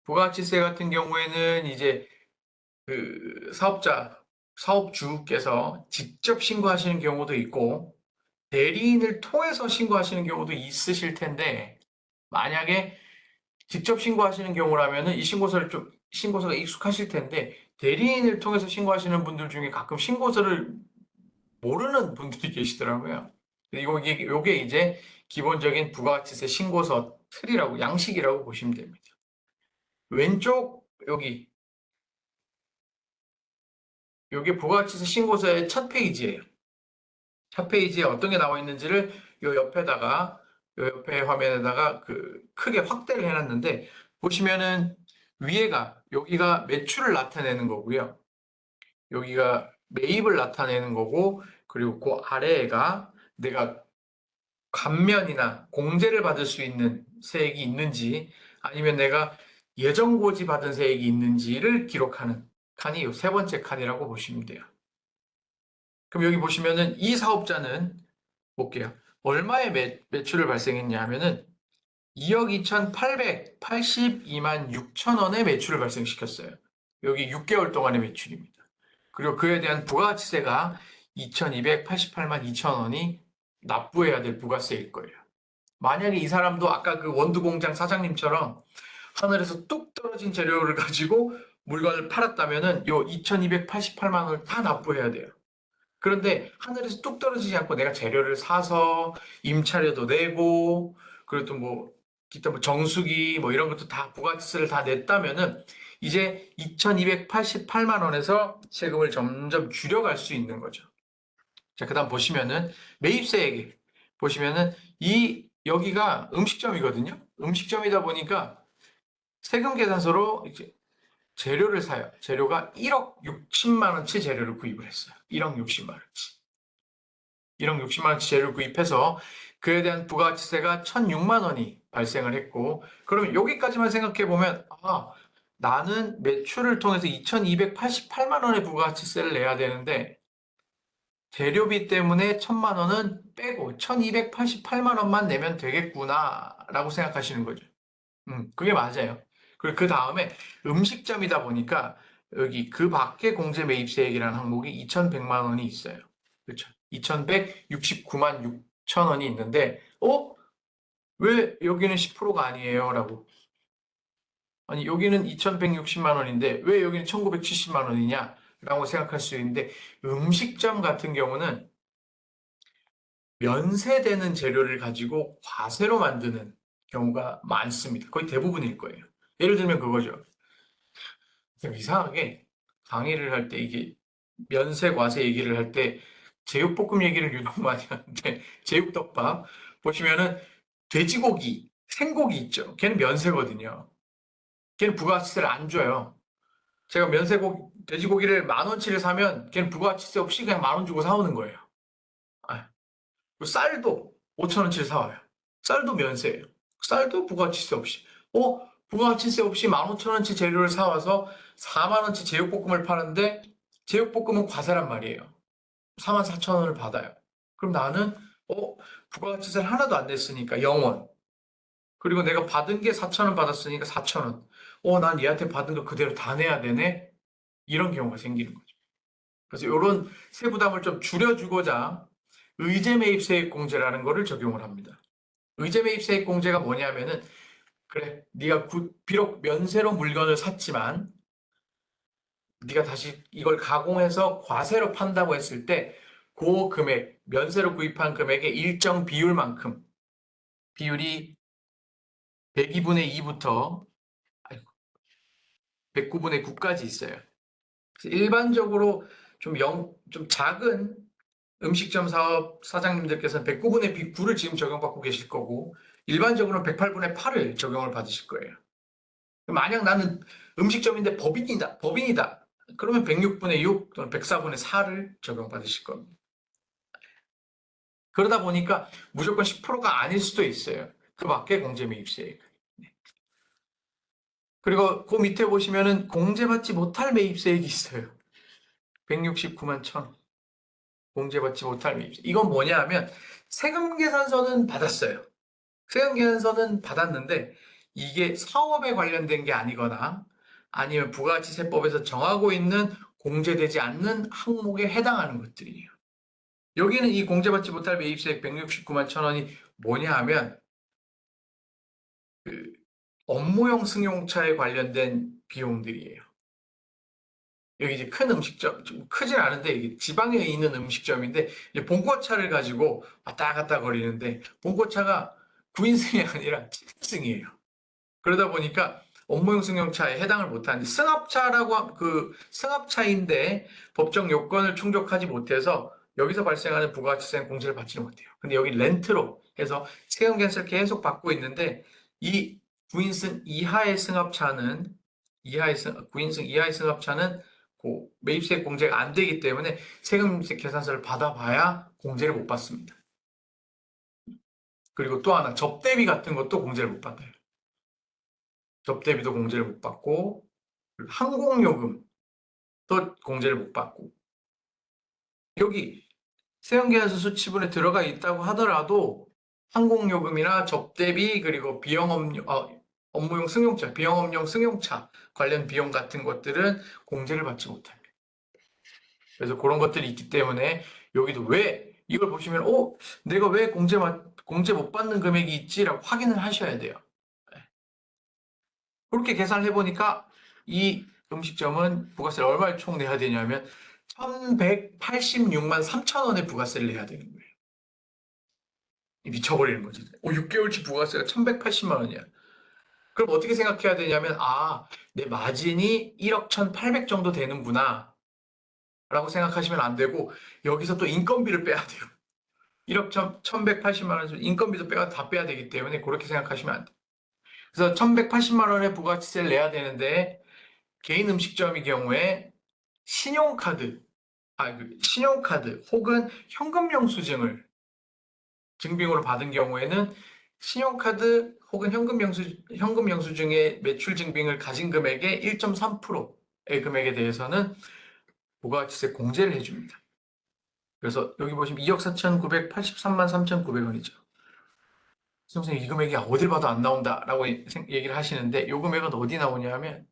부가가치세 같은 경우에는 이제 그 사업주께서 직접 신고하시는 경우도 있고 대리인을 통해서 신고하시는 경우도 있으실 텐데, 만약에 직접 신고하시는 경우라면은 이 신고서가 익숙하실 텐데, 대리인을 통해서 신고하시는 분들 중에 가끔 신고서를 모르는 분들이 계시더라고요. 요게 이제 기본적인 부가가치세 신고서 틀이라고, 양식이라고 보시면 됩니다. 왼쪽, 요게 부가가치세 신고서의 첫 페이지예요. 첫 페이지에 어떤 게 나와 있는지를 요 옆에 화면에다가 크게 확대를 해놨는데, 보시면은 여기가 매출을 나타내는 거고요. 여기가 매입을 나타내는 거고, 그리고 그 아래가 내가 감면이나 공제를 받을 수 있는 세액이 있는지, 아니면 내가 예정고지 받은 세액이 있는지를 기록하는 칸이 이 세 번째 칸이라고 보시면 돼요. 그럼 여기 보시면은 이 사업자는 볼게요. 얼마의 매출을 발생했냐 하면은 2억 2,882만 6천 원의 매출을 발생시켰어요. 여기 6개월 동안의 매출입니다. 그리고 그에 대한 부가가치세가 2,288만 2천 원이 납부해야 될 부가세일 거예요. 만약에 이 사람도 아까 그 원두공장 사장님처럼 하늘에서 뚝 떨어진 재료를 가지고 물건을 팔았다면은 요 2,288만 원을 다 납부해야 돼요. 그런데 하늘에서 뚝 떨어지지 않고 내가 재료를 사서 임차료도 내고, 그리고 또 기타 정수기 이런 것도 다 부가세를 다 냈다면은 이제 2,288만 원에서 세금을 점점 줄여갈 수 있는 거죠. 자, 그다음 보시면은 매입세액 보시면은 여기가 음식점이거든요. 음식점이다 보니까 세금 계산서로 이제 재료를 사요. 재료가 1억 60만 원치 재료를 구입을 했어요. 1억 60만 원치. 1억 60만 원치 재료를 구입해서 그에 대한 부가가치세가 1,006만 원이 발생을 했고, 그러면 여기까지만 생각해 보면 나는 매출을 통해서 2,288만 원의 부가가치세를 내야 되는데 재료비 때문에 1,000만 원은 빼고 1,288만 원만 내면 되겠구나라고 생각하시는 거죠. 그게 맞아요. 그리고 그 다음에 음식점이다 보니까 여기 그 밖에 공제 매입세액이라는 항목이 2,100만 원이 있어요. 그렇죠. 2,169만 6천 원이 있는데, 왜 여기는 10%가 아니에요? 라고. 아니, 여기는 2,160만 원인데, 왜 여기는 1,970만 원이냐? 라고 생각할 수 있는데, 음식점 같은 경우는 면세되는 재료를 가지고 과세로 만드는 경우가 많습니다. 거의 대부분일 거예요. 예를 들면 그거죠. 좀 이상하게 강의를 할 때 이게 면세 과세 얘기를 할 때 제육볶음 얘기를 유독 많이 하는데 제육덮밥 보시면은 돼지고기, 생고기 있죠. 걔는 면세거든요. 걔는 부가가치세를 안 줘요. 제가 돼지고기를 10,000원치를 사면 걔는 부가가치세 없이 그냥 10,000원 주고 사오는 거예요. 아, 쌀도 5,000원치를 사와요. 쌀도 면세예요. 쌀도 부가가치세 없이. 부가가치세 없이 15,000원치 재료를 사와서 4만 원치 제육볶음을 파는데 제육볶음은 과세란 말이에요. 44,000원을 받아요. 그럼 나는 부가가치세를 하나도 안 냈으니까 0원. 그리고 내가 받은 게 4,000원 받았으니까 4,000원. 난 얘한테 받은 거 그대로 다 내야 되네. 이런 경우가 생기는 거죠. 그래서 이런 세부담을 좀 줄여주고자 의제매입세액공제라는 거를 적용을 합니다. 의제매입세액공제가 뭐냐면은 그래, 네가 비록 면세로 물건을 샀지만 네가 다시 이걸 가공해서 과세로 판다고 했을 때 그 금액, 면세로 구입한 금액의 일정 비율만큼, 비율이 102분의 2부터 109분의 9까지 있어요. 그래서 일반적으로 좀 작은 음식점 사업 사장님들께서는 109분의 9를 지금 적용받고 계실 거고, 일반적으로는 108분의 8을 적용을 받으실 거예요. 만약 나는 음식점인데 법인이다. 그러면 106분의 6 또는 104분의 4를 적용받으실 겁니다. 그러다 보니까 무조건 10%가 아닐 수도 있어요. 그 밖에 공제매입세액. 그리고 그 밑에 보시면은 공제받지 못할 매입세액이 있어요. 169만 1,000원. 공제받지 못할 매입세액. 이건 뭐냐 하면 세금 계산서는 받았어요. 세금 계산서는 받았는데 이게 사업에 관련된 게 아니거나 아니면 부가가치세법에서 정하고 있는 공제되지 않는 항목에 해당하는 것들이에요. 여기는 이 공제받지 못할 매입세액 169만 천 원이 뭐냐 하면 그 업무용 승용차에 관련된 비용들이에요. 여기 이제 큰 음식점, 좀 크진 않은데 이게 지방에 있는 음식점인데 이제 봉고차를 가지고 왔다 갔다 거리는데 봉고차가 9인승이 아니라 7인승이에요. 그러다 보니까 업무용 승용차에 해당을 못하는데 그 승합차인데 법정 요건을 충족하지 못해서 여기서 발생하는 부가가치세는 공제를 받지는 못해요. 근데 여기 렌트로 해서 세금 캔슬 계속 받고 있는데 이 9인승 이하의 승합차는 9인승 이하의 승합차는 그 매입세 공제가 안 되기 때문에 세금 계산서를 받아봐야 공제를 못 받습니다. 그리고 또 하나 접대비 같은 것도 공제를 못 받아요. 접대비도 공제를 못 받고 항공요금도 공제를 못 받고 여기 세금계산서 수치본에 들어가 있다고 하더라도 항공요금이나 접대비 그리고 업무용 승용차, 비영업용 승용차 관련 비용 같은 것들은 공제를 받지 못합니다. 그래서 그런 것들이 있기 때문에 여기도 왜 이걸 보시면 내가 왜 공제 못 받는 금액이 있지라고 확인을 하셔야 돼요. 그렇게 계산을 해보니까 이 음식점은 부가세를 얼마를 총 내야 되냐면 1186만 3천 원의 부가세를 내야 되는 거예요. 미쳐버리는 거지. 6개월치 부가세가 1180만 원이야. 그럼 어떻게 생각해야 되냐면 내 마진이 1억 1,800 정도 되는구나 라고 생각하시면 안 되고 여기서 또 인건비를 빼야 돼요. 1억 1,180만 원에서 인건비도 다 빼야 되기 때문에 그렇게 생각하시면 안 돼요. 그래서 1,180만 원의 부가세를 내야 되는데 개인 음식점의 경우에 신용카드 혹은 현금 영수증을 증빙으로 받은 경우에는 신용카드 혹은 현금 영수증의 매출 증빙을 가진 금액의 1.3%의 금액에 대해서는 부가가치세 공제를 해줍니다. 그래서 여기 보시면 2억 4,983만 3,900원이죠. 선생님 이 금액이 어딜 봐도 안 나온다라고 얘기를 하시는데 이 금액은 어디 나오냐 하면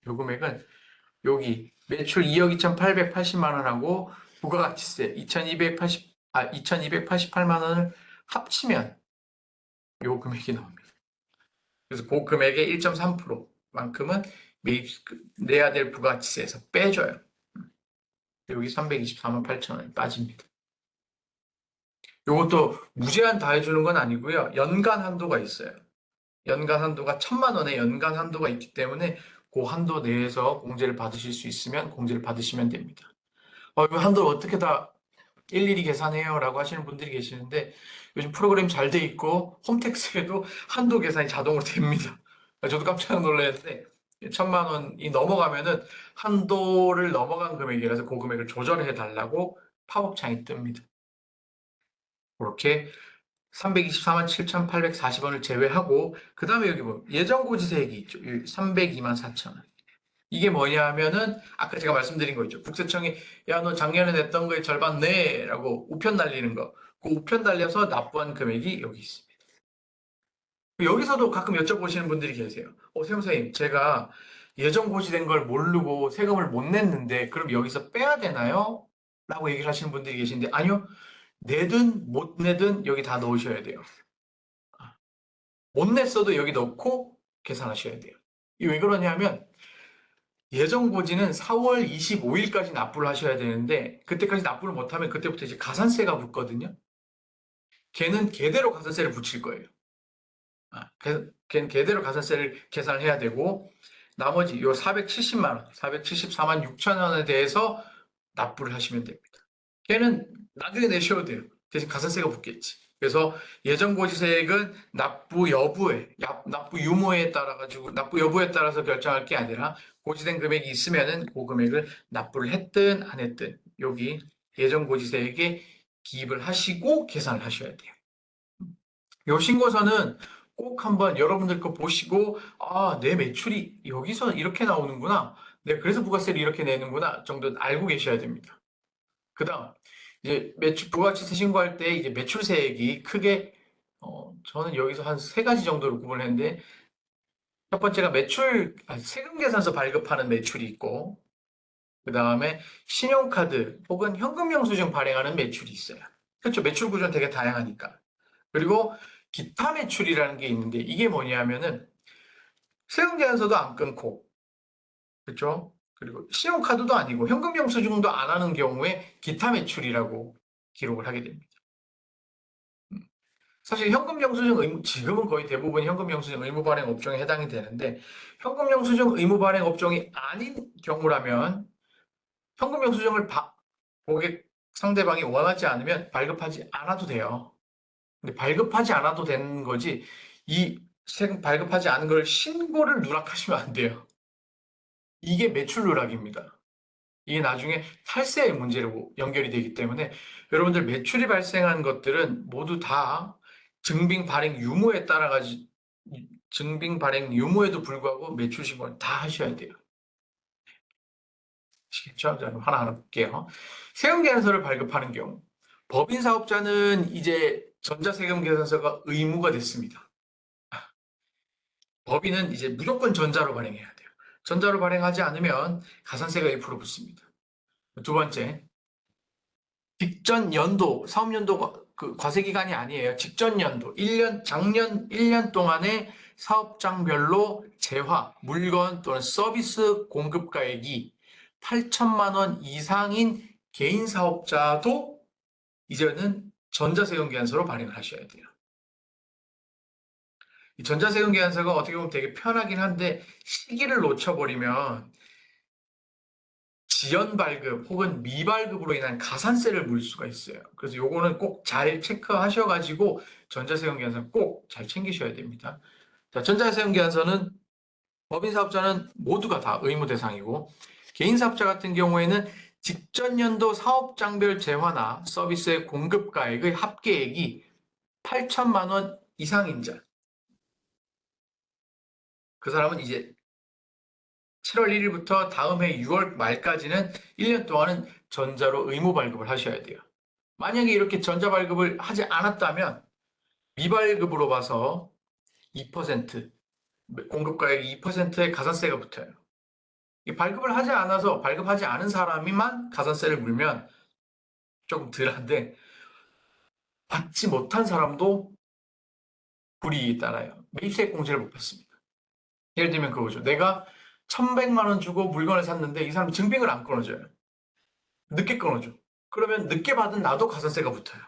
이 금액은 여기 매출 2억 2,880만 원하고 부가가치세 2,288만 원을 합치면 요 금액이 나옵니다. 그래서 그 금액의 1.3%만큼은 내야 될 부가가치세에서 빼줘요. 여기 324만 8천 원이 빠집니다. 요것도 무제한 다 해주는 건 아니고요. 연간 한도가 있어요. 연간 한도가 1,000만 원의 연간 한도가 있기 때문에 그 한도 내에서 공제를 받으실 수 있으면 공제를 받으시면 됩니다. 이 한도를 어떻게 다 일일이 계산해요 라고 하시는 분들이 계시는데 요즘 프로그램 잘 돼 있고 홈택스에도 한도 계산이 자동으로 됩니다. 저도 깜짝 놀랐는데 1,000만 원이 넘어가면은 한도를 넘어간 금액이라서 그 금액을 조절해 달라고 팝업창이 뜹니다. 그렇게 324만 7,840원을 제외하고 그 다음에 여기 뭐 예정고지세액이 있죠. 302만 4천 원. 이게 뭐냐 하면은 아까 제가 말씀드린 거 있죠. 국세청이 야 너 작년에 냈던 거에 절반 내라고 우편 날리는 거. 그 우편 날려서 납부한 금액이 여기 있습니다. 여기서도 가끔 여쭤보시는 분들이 계세요. 세무사님 제가 예정 고지된 걸 모르고 세금을 못 냈는데 그럼 여기서 빼야 되나요? 라고 얘기를 하시는 분들이 계신데 아니요. 내든 못 내든 여기 다 넣으셔야 돼요. 못 냈어도 여기 넣고 계산하셔야 돼요. 이게 왜 그러냐면 예정 고지는 4월 25일까지 납부를 하셔야 되는데 그때까지 납부를 못하면 그때부터 이제 가산세가 붙거든요. 걔는 걔대로 가산세를 붙일 거예요. 걔는 걔대로 가산세를 계산을 해야 되고 나머지 요 470만 원, 474만 6천 원에 대해서 납부를 하시면 됩니다. 걔는 나중에 내셔도 돼요. 대신 가산세가 붙겠지. 그래서 예정고지세액은 납부 유무에 납부 여부에 따라서 결정할 게 아니라 고지된 금액이 있으면은 그 금액을 납부를 했든 안 했든 여기 예정고지세액에 기입을 하시고 계산을 하셔야 돼요. 요 신고서는 꼭 한번 여러분들 거 보시고 내 매출이 여기서 이렇게 나오는구나. 내가 그래서 부가세를 이렇게 내는구나 정도는 알고 계셔야 됩니다. 그다음 이제 부가가치세 신고할 때 이제 매출세액이 크게 저는 여기서 한 세 가지 정도로 구분했는데 첫 번째가 세금 계산서 발급하는 매출이 있고 그 다음에 신용카드 혹은 현금 영수증 발행하는 매출이 있어요. 그렇죠. 매출 구조는 되게 다양하니까. 그리고 기타 매출이라는 게 있는데 이게 뭐냐면은 세금계산서도 안 끊고, 그렇죠? 그리고 신용카드도 아니고 현금 영수증도 안 하는 경우에 기타 매출이라고 기록을 하게 됩니다. 사실 현금 영수증 의무, 지금은 거의 대부분 현금 영수증 의무 발행 업종에 해당이 되는데 현금 영수증 의무 발행 업종이 아닌 경우라면 현금 영수증을 고객 상대방이 원하지 않으면 발급하지 않아도 돼요. 근데 발급하지 않아도 되는 거지 이 세금 발급하지 않은 걸 신고를 누락하시면 안 돼요. 이게 매출 누락입니다. 이게 나중에 탈세의 문제로 연결이 되기 때문에 여러분들 매출이 발생한 것들은 모두 다 증빙 발행 유무에 따라가지 증빙 발행 유무에도 불구하고 매출 신고를 다 하셔야 돼요. 아시겠죠? 자, 하나하나 볼게요. 세금계산서를 발급하는 경우 법인 사업자는 이제 전자세금계산서가 의무가 됐습니다. 법인은 이제 무조건 전자로 발행해야 돼요. 전자로 발행하지 않으면 가산세가 1% 붙습니다. 두 번째, 직전 연도, 사업연도가 그 과세기간이 아니에요. 직전 연도, 1년, 작년 1년 동안의 사업장별로 재화, 물건 또는 서비스 공급가액이 8천만 원 이상인 개인 사업자도 이제는 전자세금계산서로 발행을 하셔야 돼요. 이 전자세금계산서가 어떻게 보면 되게 편하긴 한데 시기를 놓쳐버리면 지연 발급 혹은 미발급으로 인한 가산세를 물 수가 있어요. 그래서 요거는 꼭 잘 체크하셔가지고 전자세금계산서 꼭 잘 챙기셔야 됩니다. 자, 전자세금계산서는 법인 사업자는 모두가 다 의무 대상이고 개인 사업자 같은 경우에는 직전 연도 사업장별 재화나 서비스의 공급가액의 합계액이 8천만 원 이상인 자. 그 사람은 이제 7월 1일부터 다음 해 6월 말까지는 1년 동안은 전자로 의무 발급을 하셔야 돼요. 만약에 이렇게 전자 발급을 하지 않았다면 미발급으로 봐서 2%, 공급가액 2%의 가산세가 붙어요. 발급을 하지 않아서 발급하지 않은 사람이만 가산세를 물면 조금 덜한데 받지 못한 사람도 불이익이 따라요. 매입세액 공제를 못 받습니다. 예를 들면 그거죠. 내가 1,100만 원 주고 물건을 샀는데 이 사람이 증빙을 안 끊어줘요. 늦게 끊어줘. 그러면 늦게 받은 나도 가산세가 붙어요.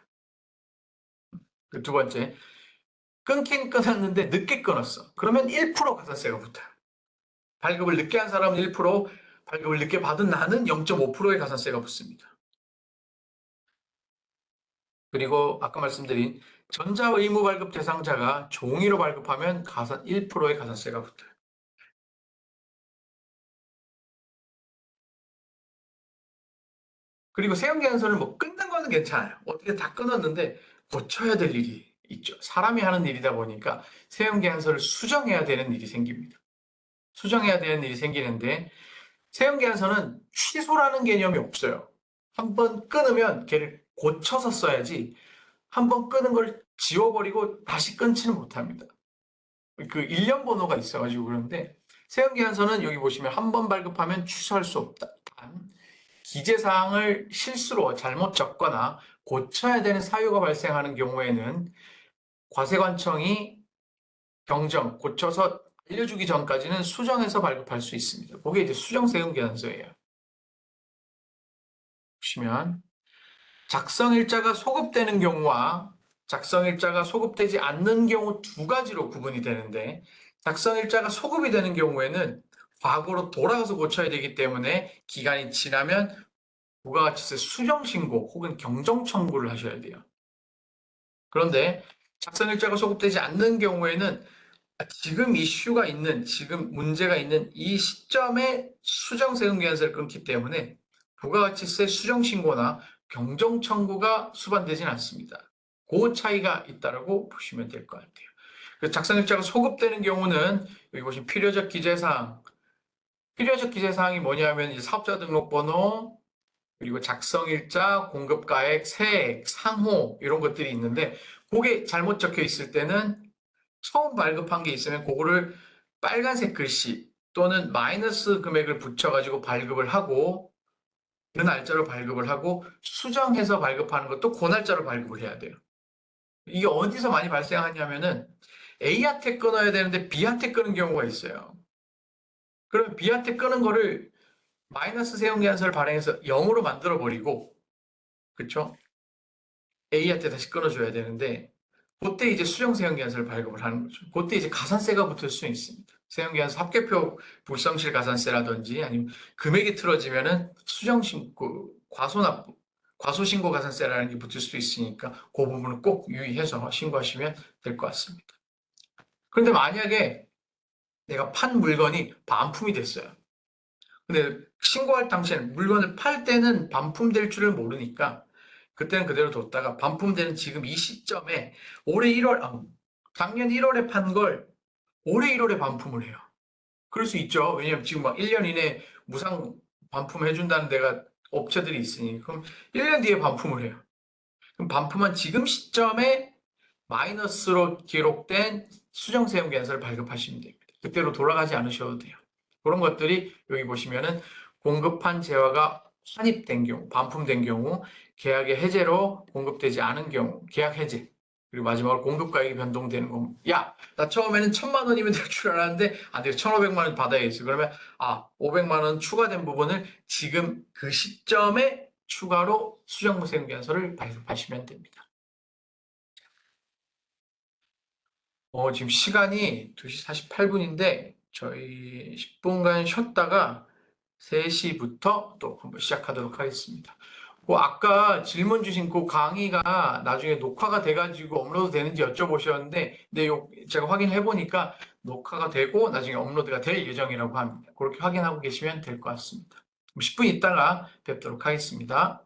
그 두 번째, 끊긴 끊었는데 늦게 끊었어. 그러면 1% 가산세가 붙어요. 발급을 늦게 한 사람은 1%, 발급을 늦게 받은 나는 0.5%의 가산세가 붙습니다. 그리고 아까 말씀드린 전자의무 발급 대상자가 종이로 발급하면 1%의 가산세가 붙어요. 그리고 세금계산서를 뭐 끊는 거는 괜찮아요. 어떻게 다 끊었는데 고쳐야 될 일이 있죠. 사람이 하는 일이다 보니까 세금계산서를 수정해야 되는 일이 생깁니다. 수정해야 되는 일이 생기는데 세금계산서는 취소라는 개념이 없어요. 한번 끊으면 걔를 고쳐서 써야지 한번 끊은 걸 지워버리고 다시 끊지는 못합니다. 그 일련 번호가 있어가지고 그런데 세금계산서는 여기 보시면 한 번 발급하면 취소할 수 없다. 단 기재사항을 실수로 잘못 적거나 고쳐야 되는 사유가 발생하는 경우에는 과세관청이 경정, 고쳐서 알려주기 전까지는 수정해서 발급할 수 있습니다. 그게 이제 수정세금계산서예요. 보시면 작성일자가 소급되는 경우와 작성일자가 소급되지 않는 경우 두 가지로 구분이 되는데 작성일자가 소급이 되는 경우에는 과거로 돌아가서 고쳐야 되기 때문에 기간이 지나면 부가가치세 수정신고 혹은 경정청구를 하셔야 돼요. 그런데 작성일자가 소급되지 않는 경우에는 지금 이슈가 있는, 지금 문제가 있는 이 시점에 수정세금계산서를 끊기 때문에 부가가치세 수정신고나 경정청구가 수반되진 않습니다. 그 차이가 있다고 보시면 될 것 같아요. 작성일자가 소급되는 경우는 여기 보시면 필요적 기재사항, 필요적 기재사항이 뭐냐면 이제 사업자 등록번호, 그리고 작성일자, 공급가액, 세액, 상호 이런 것들이 있는데 그게 잘못 적혀 있을 때는 처음 발급한 게 있으면 그거를 빨간색 글씨 또는 마이너스 금액을 붙여가지고 발급을 하고 그 날짜로 발급을 하고 수정해서 발급하는 것도 그 날짜로 발급을 해야 돼요. 이게 어디서 많이 발생하냐면은 A한테 끊어야 되는데 B한테 끊은 경우가 있어요. 그러면 B한테 끊은 거를 마이너스 세운계산서를 발행해서 0으로 만들어 버리고, 그쵸? A한테 다시 끊어줘야 되는데 그때 이제 수정 세운계산서를 발급을 하는 거죠. 그때 이제 가산세가 붙을 수 있습니다. 세운계산서 합계표 불성실 가산세라든지 아니면 금액이 틀어지면은 수정신고, 과소납부, 과소신고 가산세라는 게 붙을 수 있으니까 그 부분은 꼭 유의해서 신고하시면 될 것 같습니다. 그런데 만약에 내가 판 물건이 반품이 됐어요. 근데 신고할 당시에는 물건을 팔 때는 반품될 줄을 모르니까 그때는 그대로 뒀다가 반품되는 지금 이 시점에 올해 1월, 작년 1월에 판 걸 올해 1월에 반품을 해요. 그럴 수 있죠. 왜냐면 지금 막 1년 이내 무상 반품해준다는 데가 업체들이 있으니. 그럼 1년 뒤에 반품을 해요. 그럼 반품한 지금 시점에 마이너스로 기록된 수정세금계산서를 발급하시면 됩니다. 그때로 돌아가지 않으셔도 돼요. 그런 것들이 여기 보시면은 공급한 재화가 환입된 경우, 반품된 경우, 계약의 해제로 공급되지 않은 경우, 계약 해제. 그리고 마지막으로 공급가액이 변동되는 경우. 야, 나 처음에는 1,000만 원이면 될 줄 알았는데 안 돼요. 1,500만 원 받아야겠어. 그러면 500만 원 추가된 부분을 지금 그 시점에 추가로 수정세금계산서를 발급하시면 됩니다. 지금 시간이 2시 48분인데 저희 10분간 쉬었다가 3시부터 또 한번 시작하도록 하겠습니다. 아까 질문 주신 그 강의가 나중에 녹화가 돼가지고 업로드 되는지 여쭤보셨는데, 네, 제가 확인해 보니까 녹화가 되고 나중에 업로드가 될 예정이라고 합니다. 그렇게 확인하고 계시면 될 것 같습니다. 10분 있다가 뵙도록 하겠습니다.